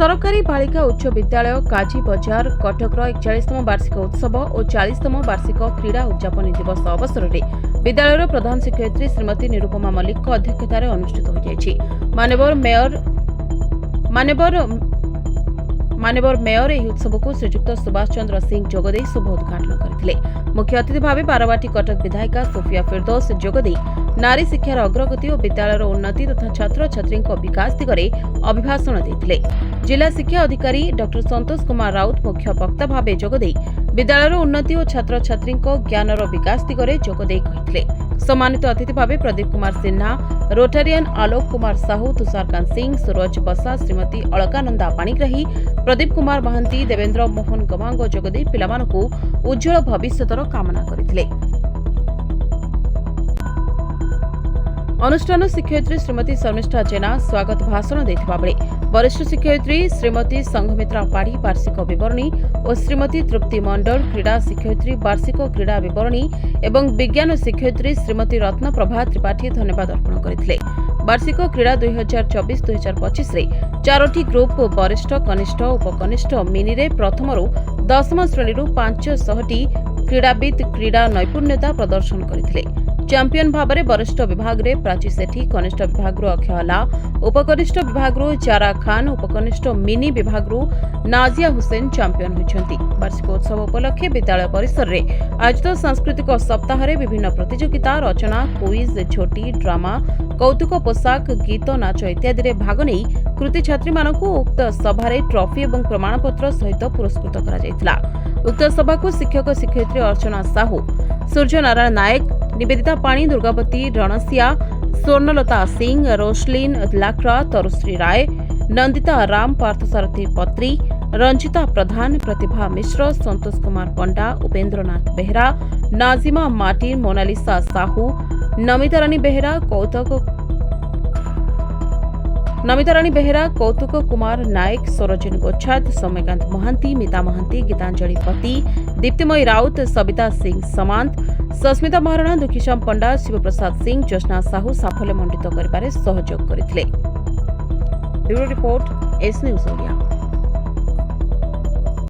सरकारी बालिका उच्च विद्यालय काजी बजार कटकर 41तम वार्षिक उत्सव और 40तम वार्षिक क्रीड़ा उद्यापन दिवस अवसर में विद्यालय प्रधान शिक्षयित्री श्रीमती निरुपमा मल्लिक अध्यक्षतार अनुष्ठित हो मान्यवर मेयर यह उत्सव को श्रीजुक्त सुभाष चंद्र सिंह जोगदे शुभ उद्घाटन करथिले। मुख्य अतिथि भाव बारवाटी कटक विधायिका सोफिया फिरदौस जोगदे नारी शिक्षार अग्रगति और विद्यालय उन्नति तथा छात्र छात्री विकास दिगरे अभिभाषण देथिले। जिला शिक्षा अधिकारी डॉ संतोष कुमार राउत मुख्य वक्ता भाव जोगदे विद्यालय उन्नति और छात्र छात्री ज्ञानर विकास दिगरे जोगदे कहिथिले। सम्मानित अतिथि भाव प्रदीप कुमार सिन्हा, रोटारियन आलोक कुमार साहू, तुषारकांत सिंह, सूरज बसा, श्रीमती अलकानंदा पाणिग्राही, प्रदीप कुमार महांती, देवेंद्र मोहन गमांग जोगदे पिलामानकु उज्जवल भविष्यतर कामना करथिले। अनुष्ठान शिक्षयित्री श्रीमती शर्मिष्ठा जेना स्वागत भाषण देथिबा बेले वरिष्ठ शिक्षयित्री श्रीमती संघमित्रा पाढ़ी वार्षिक विवरणी और श्रीमती तृप्ति मंडल क्रीड़ा शिक्षयित्री वार्षिक क्रीड़ा विवरणी एवं विज्ञान शिक्षयित्री श्रीमती रत्नप्रभा त्रिपाठी धन्यवाद अर्पण करथिले। वार्षिक क्रीड़ा 2024-2025 रे 4टी ग्रुप वरिष्ठ कनिष्ठ उपकनिष्ठ मिनी रे प्रथमरू 10म श्रेणी 500टी क्रीड़ाविद क्रीड़ा नैपुण्यता प्रदर्शन करथिले। चैंपियन भाव में वरिष्ठ विभाग में प्राची सेठी, कनिष्ठ विभाग अक्षय ला, उपकनिष्ठ विभाग चारा खान, उपकनिष्ठ मिनी विभाग नाजिया हुसैन चैंपियन होती। वार्षिक उत्सव उपलक्षे विद्यालय परिसर में आयोजित सांस्कृतिक सप्ताह में विभिन्न प्रतियोगिता, रचना, क्विज, झोटी, ड्रामा, कौतुक पोशाक, गीत, नाच इत्यादि भाग नहीं कृति छात्री मानक उक्त सभारे ट्रॉफी और प्रमाणपत्र सहित पुरस्कृत करा। उक्त सभा को शिक्षक शिक्षयित्री अर्चना साहू, सूर्यनारायण नायक, निवेदिता पाणी, दुर्गावती रणसिया, स्वर्णलता सिंह, रोशलिन लाक्रा, तरुश्री राय, नंदिता राम, पार्थसारथी पत्री, रंजिता प्रधान, प्रतिभा मिश्र, संतोष कुमार पंडा, उपेन्द्रनाथ बेहरा, नाजिमा मार्टिन, मोनालिसा साहू, नमिता रानी बेहरा, कौतुक कुमार नायक, सरोजिनी गोच्छाद, सौम्यकांत महांती, मिता महांती, गीतांजलि पति, दीप्तिमयी राउत, सविता सिंह समांत, सस्मिता महाराणा, दुखीश्याम पंडा, शिवप्रसाद सिंह, ज्योत्ना साहू साफल्य मंडित करिबारे सहयोग करथिले। Bureau report S news Odia.